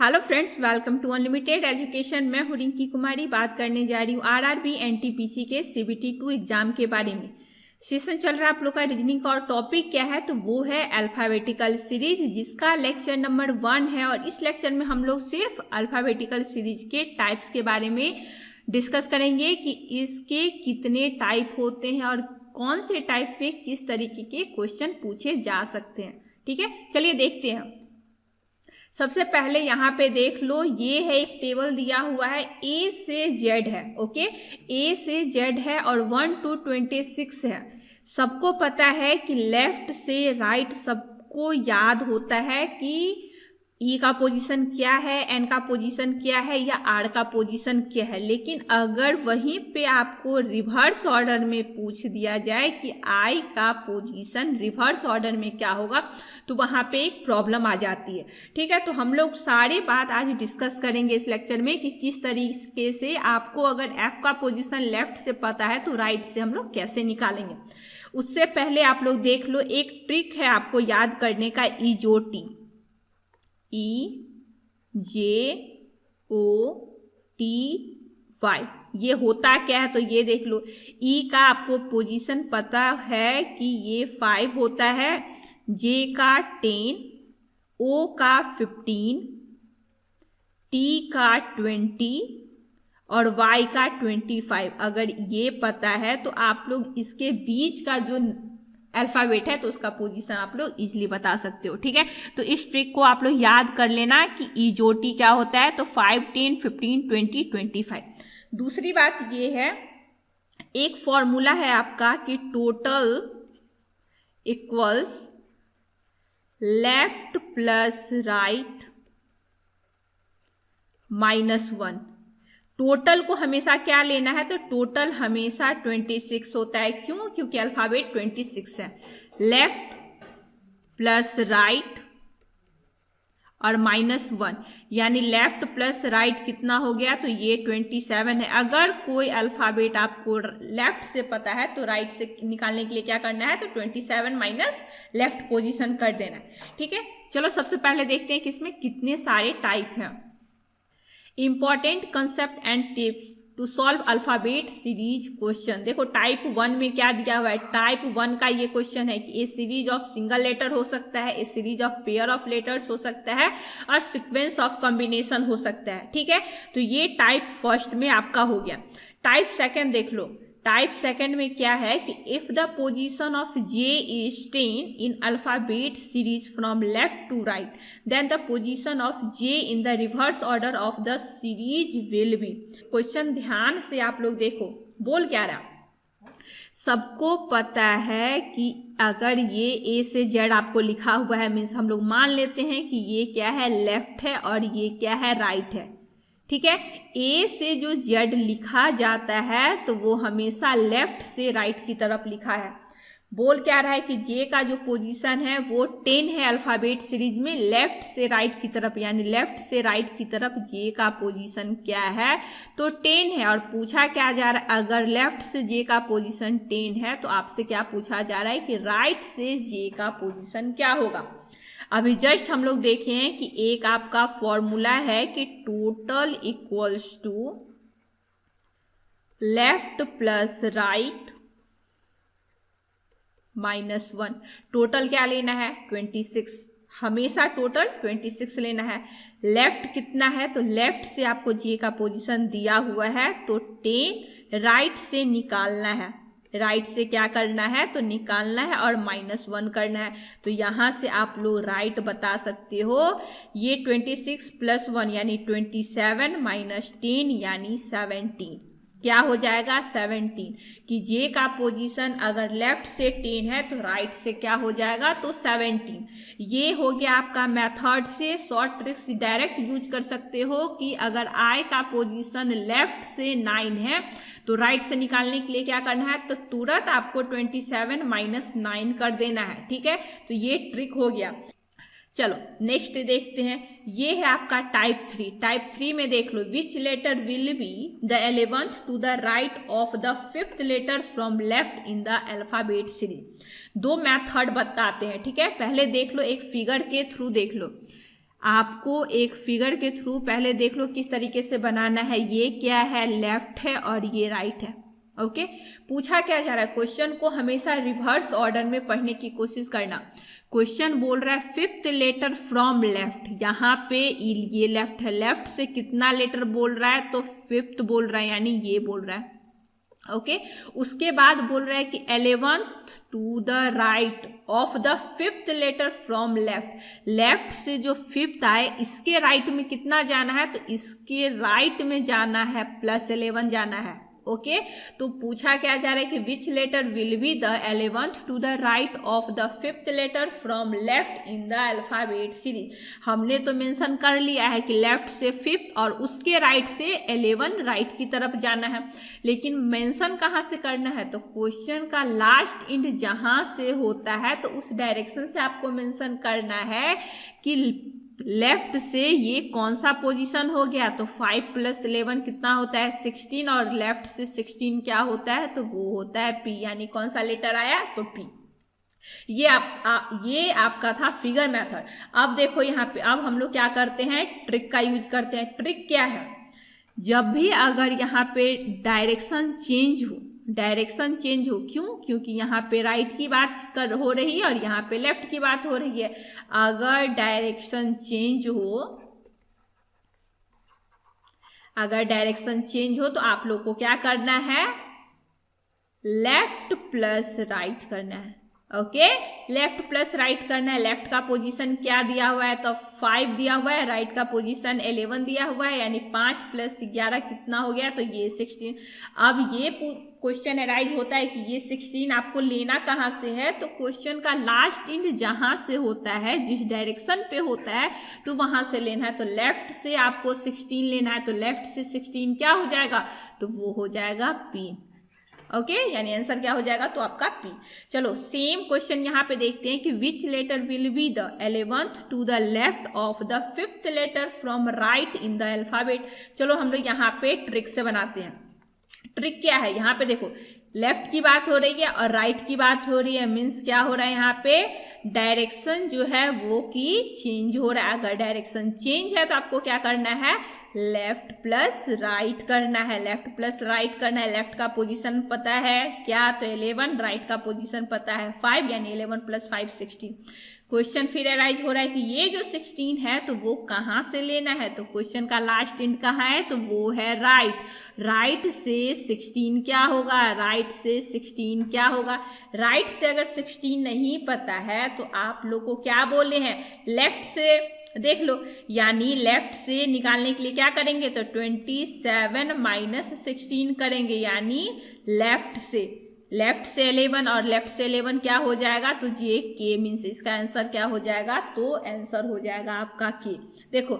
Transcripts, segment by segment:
Hello friends, welcome to unlimited education. मैं हूं रिंकी कुमारी, बात करने जा रही हूँ आरआरबी एनटीपीसी के सीबीटी 2 एग्जाम के बारे में। सेशन चल रहा है आप लोग का रीजनिंग का और टॉपिक क्या है तो वो है अल्फाबेटिकल सीरीज, जिसका लेक्चर नंबर 1 है। और इस लेक्चर में हम लोग सिर्फ अल्फाबेटिकल सीरीज के टाइप्स के बारे में डिस्कस करेंगे कि इसके कितने टाइप होते हैं और कौन से टाइप में किस तरीके के क्वेश्चन पूछे जा सकते हैं। ठीक है, चलिए देखते हैं। सबसे पहले यहाँ पे देख लो, ये है एक टेबल दिया हुआ है, ए से जेड है। ओके, ए से जेड है और 1 to 26 है। सबको पता है कि लेफ्ट से राइट सबको याद होता है कि ई का पोजीशन क्या है, एन का पोजीशन क्या है या आर का पोजीशन क्या है। लेकिन अगर वहीं पे आपको रिवर्स ऑर्डर में पूछ दिया जाए कि आई का पोजीशन रिवर्स ऑर्डर में क्या होगा तो वहाँ पे एक प्रॉब्लम आ जाती है। ठीक है, तो हम लोग सारे बात आज डिस्कस करेंगे इस लेक्चर में कि किस तरीके से आपको अगर एफ का पोजीशन लेफ्ट से पता है तो राइट से हम लोग कैसे निकालेंगे। उससे पहले आप लोग देख लो, एक ट्रिक है आपको याद करने का, ईजोटी, EJOTY। ये होता क्या है तो ये देख लो, ई का आपको पोजीशन पता है कि ये 5 होता है, जे का 10, ओ का 15, टी का 20 और वाई का 25। अगर ये पता है तो आप लोग इसके बीच का जो अल्फाबेट है तो उसका पोजीशन आप लोग इजीली बता सकते हो। ठीक है, तो इस ट्रिक को आप लोग याद कर लेना कि ईजोटी क्या होता है तो 5, 10, 15, 20, 25। दूसरी बात ये है, एक फॉर्मूला है आपका कि total equals left plus right -1। Total को हमेशा क्या लेना है तो टोटल हमेशा 26 होता है। क्यों? क्योंकि अल्फाबेट 26 है। लेफ्ट प्लस राइट और -1 यानी लेफ्ट प्लस राइट कितना हो गया तो ये 27 है। अगर कोई अल्फाबेट आपको लेफ्ट से पता है तो राइट से निकालने के लिए क्या करना है तो 27 माइनस लेफ्ट पोजीशन कर देना है। ठीक है, चलो सबसे पहले देखते हैं कि इसमें कितने सारे टाइप हैं। Important concept and tips to solve alphabet series question. देखो टाइप 1 में क्या दिया हुआ है। टाइप 1 का ये क्वेश्चन है कि a series of single letter हो सकता है, a series of pair of letters हो सकता है और सीक्वेंस ऑफ कॉम्बिनेशन हो सकता है। ठीक है, तो ये टाइप फर्स्ट में आपका हो गया। टाइप सेकंड देख लो, टाइप सेकंड में क्या है कि if the position of J is 10 in alphabet series from left to right then the position of J in the reverse order of the series will be. Question ध्यान से आप लोग देखो, बोल क्या रहा। सबको पता है कि अगर ये ए से जेड आपको लिखा हुआ है मीन्स हम लोग मान लेते हैं कि ये क्या है लेफ्ट है और ये क्या है राइट है। ठीक है, ए से जो जेड लिखा जाता है तो वो हमेशा लेफ्ट से राइट की तरफ लिखा है। बोल क्या रहा है कि जे का जो पोजीशन है वो 10 है अल्फाबेट सीरीज में लेफ्ट से राइट की तरफ, यानी लेफ्ट से राइट की तरफ जे का पोजीशन क्या है तो 10 है। और पूछा क्या जा रहा है, अगर लेफ्ट से जे का पोजीशन 10 है तो आपसे क्या पूछा जा रहा है कि राइट से जे का पोजीशन क्या होगा। अभी जस्ट हम लोग देखे हैं कि एक आपका फॉर्मूला है कि total equals to left plus right -1। Total क्या लेना है 26, हमेशा टोटल 26 लेना है। लेफ्ट कितना है तो लेफ्ट से आपको जे का पोजीशन दिया हुआ है तो 10, राइट से निकालना है, राइट से क्या करना है तो निकालना है और -1 करना है। तो यहाँ से आप लोग राइट बता सकते हो, ये 26 + 1 यानी 27 - 10 यानी 17। क्या हो जाएगा 17 कि जे का पोजीशन अगर लेफ्ट से 10 है तो राइट से क्या हो जाएगा तो 17। ये हो गया आपका मेथड से। शॉर्ट ट्रिक्स डायरेक्ट यूज कर सकते हो कि अगर आई का पोजीशन लेफ्ट से 9 है तो राइट से निकालने के लिए क्या करना है तो तुरंत आपको 27 - 9 कर देना है। ठीक है, तो ये ट्रिक हो गया। चलो नेक्स्ट देखते हैं, ये है आपका टाइप 3। टाइप 3 में देख लो, which letter will be the 11th to the right of the 5th letter from left in the alphabet series. दो मेथड बताते हैं। ठीक है, पहले देख लो, एक फिगर के थ्रू देख लो। आपको एक फिगर के थ्रू पहले देख लो किस तरीके से बनाना है। ये क्या है, लेफ्ट है और ये राइट है। ओके, पूछा क्या जा रहा है, क्वेश्चन को हमेशा रिवर्स ऑर्डर में पढ़ने की कोशिश करना। क्वेश्चन बोल रहा है फिफ्थ लेटर फ्रॉम लेफ्ट, यहाँ पे ये लेफ्ट है, लेफ्ट से कितना लेटर बोल रहा है, तो फिफ्थ बोल रहा है, यानी ये बोल रहा है। ओके, उसके बाद बोल रहा है कि 11th to the right of the fifth letter from left, left से जो फिफ्थ आए इसके राइट में कितना जाना है, तो इसके राइट में जाना है +11 जाना है। ओके, तो पूछा क्या जा रहा है कि which letter will be the 11th to the right of the fifth letter from left in the alphabet series. हमने तो मेंशन कर लिया है कि लेफ्ट से फिफ्थ और उसके राइट से 11 राइट की तरफ जाना है, लेकिन मेंशन कहाँ से करना है, तो क्वेश्चन का लास्ट एंड जहां से होता है तो उस डायरेक्शन से आपको मेंशन करना है कि लेफ्ट से ये कौन सा पोजीशन हो गया, तो 5 + 11 कितना होता है 16, और लेफ्ट से 16 क्या होता है, तो वो होता है P, यानी कौन सा लेटर आया, तो P। ये आपका था फिगर मेथड। अब देखो यहाँ पे, अब हम लोग क्या करते हैं, ट्रिक का यूज करते हैं। ट्रिक क्या है, जब भी अगर यहाँ पे डायरेक्शन चेंज हो, क्यों, क्योंकि यहाँ पे राइट की बात हो रही है और यहाँ पे लेफ्ट की बात हो रही है। अगर डायरेक्शन चेंज हो तो आप लोग को क्या करना है, लेफ्ट प्लस राइट करना है। ओके, लेफ्ट प्लस राइट करना है। लेफ्ट का पोजीशन क्या दिया हुआ है, तो 5 दिया हुआ है, राइट का पोजीशन 11 दिया हुआ है, यानी 5 + 11 कितना हो गया, तो ये 16। अब ये क्वेश्चन अराइज होता है कि ये 16 आपको लेना कहाँ से है, तो क्वेश्चन का लास्ट एंड जहां से होता है, जिस डायरेक्शन पे होता है, तो वहां से लेना है। तो लेफ्ट से आपको 16 लेना है, तो लेफ्ट से 16 क्या हो जाएगा, तो वो हो जाएगा P। ओके, यानी आंसर क्या हो जाएगा, तो आपका P। चलो सेम क्वेश्चन यहाँ पे देखते हैं कि which letter will be the 11th to the left of the fifth letter from right in the alphabet. चलो हम लोग यहाँ पे ट्रिक से बनाते हैं। ट्रिक क्या है, यहाँ पे देखो लेफ्ट की बात हो रही है और राइट की बात हो रही है, मीन्स क्या हो रहा है, यहाँ पे डायरेक्शन जो है वो की चेंज हो रहा है। अगर डायरेक्शन चेंज है तो आपको क्या करना है, लेफ्ट प्लस राइट करना है। लेफ्ट प्लस राइट करना है। लेफ्ट का पोजीशन पता है क्या, तो 11, राइट का पोजीशन पता है 5, यानी 11 + 5 16। क्वेश्चन फिर अराइज हो रहा है कि ये जो 16 है तो वो कहाँ से लेना है, तो क्वेश्चन का लास्ट एंड कहाँ है, तो वो है राइट। राइट से 16 क्या होगा, राइट से 16 क्या होगा, राइट से अगर 16 नहीं पता है तो आप लोग को क्या बोले हैं, लेफ्ट से देख लो, यानी लेफ्ट से निकालने के लिए क्या करेंगे, तो 27 - 16 करेंगे, यानी लेफ्ट से 11 और लेफ्ट से 11 क्या हो जाएगा, तो ये के, मीन्स इसका आंसर क्या हो जाएगा, तो आंसर हो जाएगा आपका के। देखो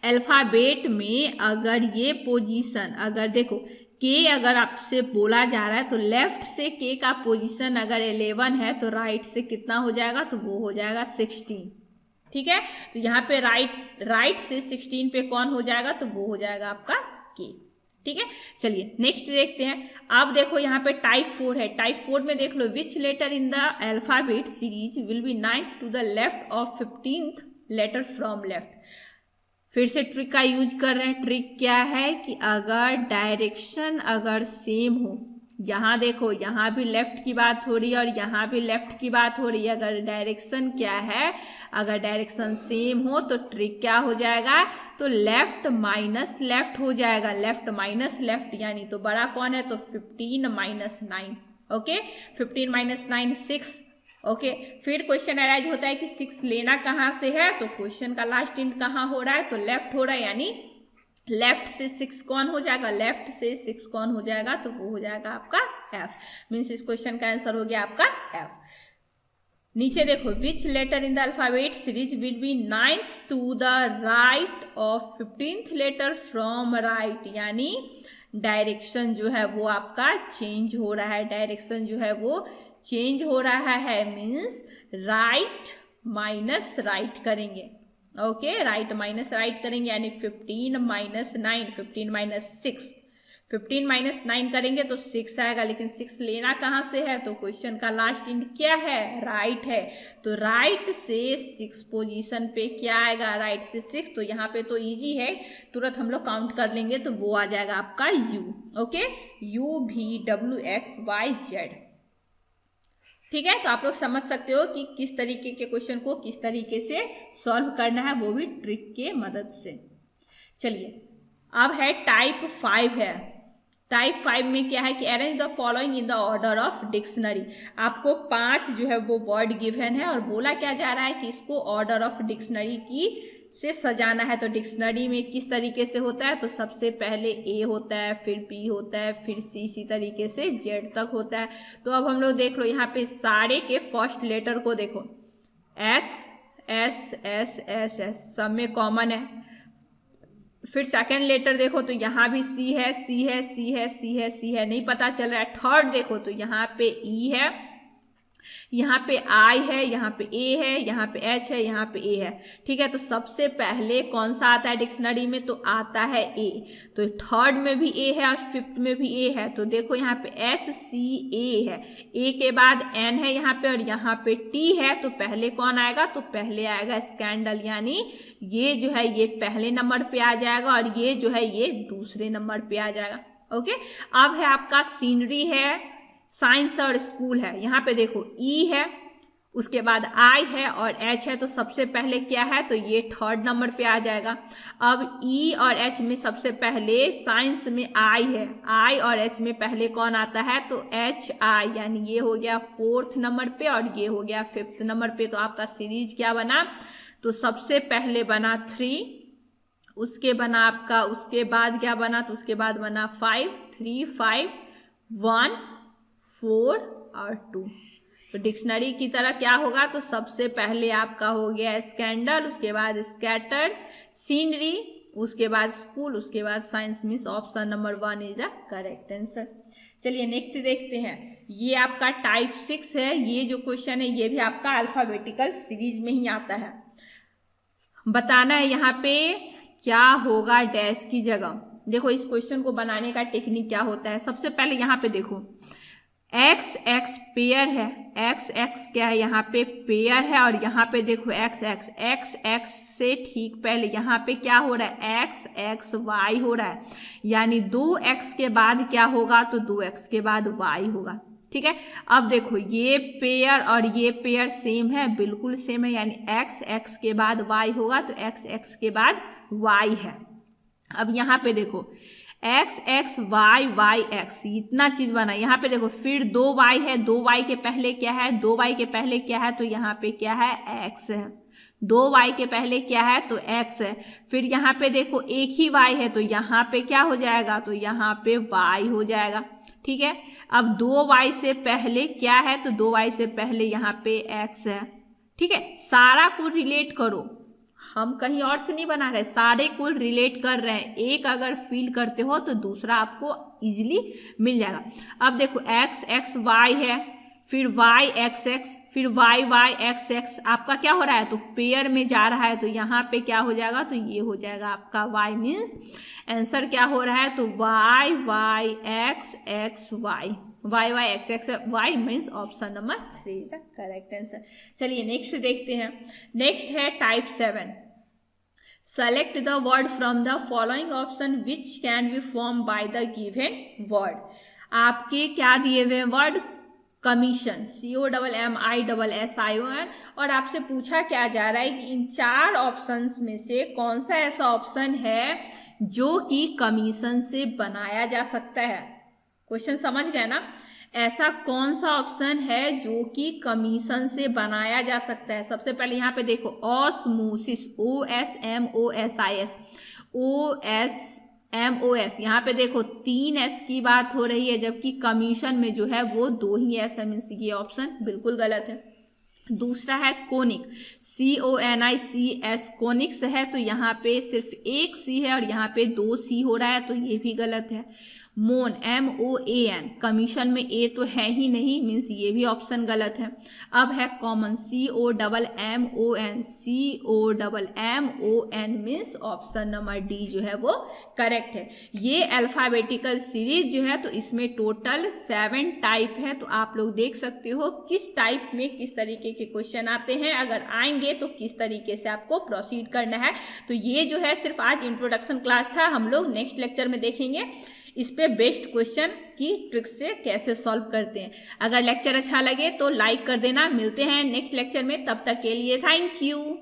अल्फाबेट में अगर ये पोजीशन, अगर देखो के अगर आपसे बोला जा रहा है तो लेफ्ट से के का पोजीशन अगर 11 है तो राइट से कितना हो जाएगा, तो वो हो जाएगा 16। ठीक है, तो यहाँ पे राइट से 16 पे कौन हो जाएगा, तो वो हो जाएगा आपका के। ठीक है, चलिए नेक्स्ट देखते हैं। अब देखो यहाँ पे टाइप 4 है। टाइप 4 में देख लो, which letter in the alphabet series will be 9th to the left of 15th letter from left. फिर से ट्रिक का यूज कर रहे हैं। ट्रिक क्या है कि अगर डायरेक्शन अगर सेम हो, यहाँ देखो यहाँ भी लेफ्ट की बात हो रही है और यहाँ भी लेफ्ट की बात हो रही है, अगर डायरेक्शन क्या है, अगर डायरेक्शन सेम हो तो ट्रिक क्या हो जाएगा, तो लेफ्ट माइनस लेफ्ट हो जाएगा। लेफ्ट माइनस लेफ्ट, यानी तो बड़ा कौन है, तो 15 - 9। ओके, 15 - 9 6। ओके, फिर क्वेश्चन अराइज होता है कि 6 लेना कहाँ से है, तो क्वेश्चन का लास्ट एंड कहाँ हो रहा है, तो लेफ्ट हो रहा है, यानी लेफ्ट से 6 कौन हो जाएगा, लेफ्ट से 6 कौन हो जाएगा, तो वो हो जाएगा आपका F। मीन्स इस क्वेश्चन का आंसर हो गया आपका F। नीचे देखो, which letter in the alphabet series will be 9th to the right of 15th letter from right, यानी डायरेक्शन जो है वो आपका चेंज हो रहा है। डायरेक्शन जो है वो चेंज हो रहा है, मीन्स राइट माइनस राइट करेंगे। ओके, राइट माइनस राइट करेंगे, यानी 15 - 9, 15 - 6, 15 माइनस 9 करेंगे तो 6 आएगा, लेकिन 6 लेना कहाँ से है, तो क्वेश्चन का लास्ट इंड क्या है, राइट है। तो राइट से 6 पोजीशन पे क्या आएगा, राइट से 6। तो यहाँ पे तो इजी है, तुरंत हम लोग काउंट कर लेंगे, तो वो आ जाएगा आपका U। Okay, UVWXYZ। ठीक है, तो आप लोग समझ सकते हो कि किस तरीके के क्वेश्चन को किस तरीके से सॉल्व करना है, वो भी ट्रिक के मदद से। चलिए, अब है टाइप 5 है। टाइप 5 में क्या है कि arrange the following in the order of dictionary. आपको 5 जो है वो वर्ड गिवन है और बोला क्या जा रहा है कि इसको ऑर्डर ऑफ डिक्शनरी की से सजाना है। तो डिक्शनरी में किस तरीके से होता है, तो सबसे पहले ए होता है, फिर बी होता है, फिर सी, इसी तरीके से जेड तक होता है। तो अब हम लोग देख लो यहाँ पे सारे के फर्स्ट लेटर को देखो, S S S S S सब में कॉमन है। फिर सेकंड लेटर देखो तो यहाँ भी सी है, सी है, सी है, सी है, सी है, नहीं पता चल रहा है। थर्ड देखो तो यहाँ पे ई है, यहाँ पे आई है, यहाँ पे ए है, यहाँ पे एच है, यहाँ पे ए है। ठीक है, तो सबसे पहले कौन सा आता है डिक्शनरी में, तो आता है ए। तो थर्ड में भी ए है और फिफ्थ में भी ए है। तो देखो यहाँ पे एस सी ए है, ए के बाद एन है यहाँ पे और यहाँ पे टी है। तो पहले कौन आएगा, तो पहले आएगा स्कैंडल, यानी ये जो है ये पहले नंबर पे आ जाएगा और ये जो है ये दूसरे नंबर पे आ जाएगा। ओके, अब है आपका सीनरी है, साइंस और स्कूल है। यहाँ पे देखो ई है, उसके बाद आई है और एच है। तो सबसे पहले क्या है, तो ये थर्ड नंबर पे आ जाएगा। अब ई और एच में सबसे पहले साइंस में आई है, आई और एच में पहले कौन आता है, तो एच आई, यानी ये हो गया फोर्थ नंबर पे और ये हो गया फिफ्थ नंबर पे। तो आपका सीरीज क्या बना, तो सबसे पहले बना 3, उसके बना आपका, उसके बाद क्या बना, तो उसके बाद बना 5, 3, 5, 1, 4 और 2। तो डिक्शनरी की तरह क्या होगा, तो सबसे पहले आपका हो गया स्कैंडल, उसके बाद स्कैटर्ड, सीनरी, उसके बाद स्कूल, उसके बाद science. Means option number 1 is the correct answer. चलिए नेक्स्ट देखते हैं। ये आपका टाइप 6 है। ये जो क्वेश्चन है ये भी आपका अल्फाबेटिकल सीरीज में ही आता है। बताना है यहाँ पे क्या होगा डैश की जगह। देखो इस क्वेश्चन को बनाने का टेक्निक क्या होता है। सबसे पहले यहाँ पे देखो एक्स एक्स पेयर है, एक्स एक्स क्या है, यहाँ पे पेयर है और यहाँ पे देखो एक्स एक्स, एक्स एक्स से ठीक पहले यहाँ पे क्या हो रहा है, एक्स एक्स वाई हो रहा है, यानी 2x के बाद क्या होगा, तो 2x के बाद y होगा। ठीक है, अब देखो ये पेयर और ये पेयर सेम है, बिल्कुल सेम है, यानी एक्स एक्स के बाद y होगा, तो एक्स एक्स के बाद y है। अब यहाँ पे देखो X X Y Y X, इतना चीज बना। यहाँ पे देखो फिर 2y है, 2y के पहले क्या है, 2y के पहले क्या है, तो यहाँ पे क्या है, x है। 2y के पहले क्या है, तो x है। फिर यहाँ पे देखो एक ही y है, तो यहाँ पे क्या हो जाएगा, तो यहाँ पे y हो जाएगा। ठीक है, अब 2y से पहले क्या है, तो 2y से पहले यहाँ पे x है। ठीक है, सारा को रिलेट करो, हम कहीं और से नहीं बना रहे, सारे को रिलेट कर रहे हैं। एक अगर फील करते हो तो दूसरा आपको इजीली मिल जाएगा। अब देखो एक्स एक्स वाई है, फिर वाई एक्स एक्स, फिर वाई वाई एक्स एक्स, आपका क्या हो रहा है, तो पेयर में जा रहा है, तो यहाँ पे क्या हो जाएगा, तो ये हो जाएगा आपका वाई। मीन्स आंसर क्या हो रहा है, तो Y Y X X Y, Y Y X X Y, means option number 3 is the correct answer. चलिए नेक्स्ट देखते हैं। नेक्स्ट है type 7। Select the word from the following option which can be formed by the given word। आपके क्या दिए हुए word, commission, COMMISSION, और आपसे पूछा क्या जा रहा है कि इन 4 ऑप्शंस में से कौन सा ऐसा ऑप्शन है जो कि कमीशन से बनाया जा सकता है। क्वेश्चन समझ गए ना, ऐसा कौन सा ऑप्शन है जो कि कमीशन से बनाया जा सकता है। सबसे पहले यहाँ पे देखो ऑस्मोसिस, OSMOSIS, OSMOS, यहाँ पे देखो 3 S की बात हो रही है, जबकि कमीशन में जो है वो 2 ही S है। मीन्स ये ऑप्शन बिल्कुल गलत है। दूसरा है कोनिक, CONICS, कोनिक्स है, तो यहाँ पे सिर्फ एक C है और यहाँ पे 2 C हो रहा है, तो ये भी गलत है। मोन MOAN, कमीशन में ए तो है ही नहीं, मीन्स ये भी ऑप्शन गलत है। अब है common COMMON, COMMON means option number D जो है वो करेक्ट है। ये अल्फाबेटिकल सीरीज जो है तो इसमें टोटल 7 टाइप है, तो आप लोग देख सकते हो किस टाइप में किस तरीके के क्वेश्चन आते हैं, अगर आएंगे तो किस तरीके से आपको प्रोसीड करना है। तो ये जो है सिर्फ आज इंट्रोडक्शन क्लास था, हम लोग नेक्स्ट लेक्चर में देखेंगे इस पे बेस्ट क्वेश्चन की ट्रिक्स से कैसे सॉल्व करते हैं। अगर लेक्चर अच्छा लगे तो लाइक कर देना। मिलते हैं नेक्स्ट लेक्चर में, तब तक के लिए थैंक यू।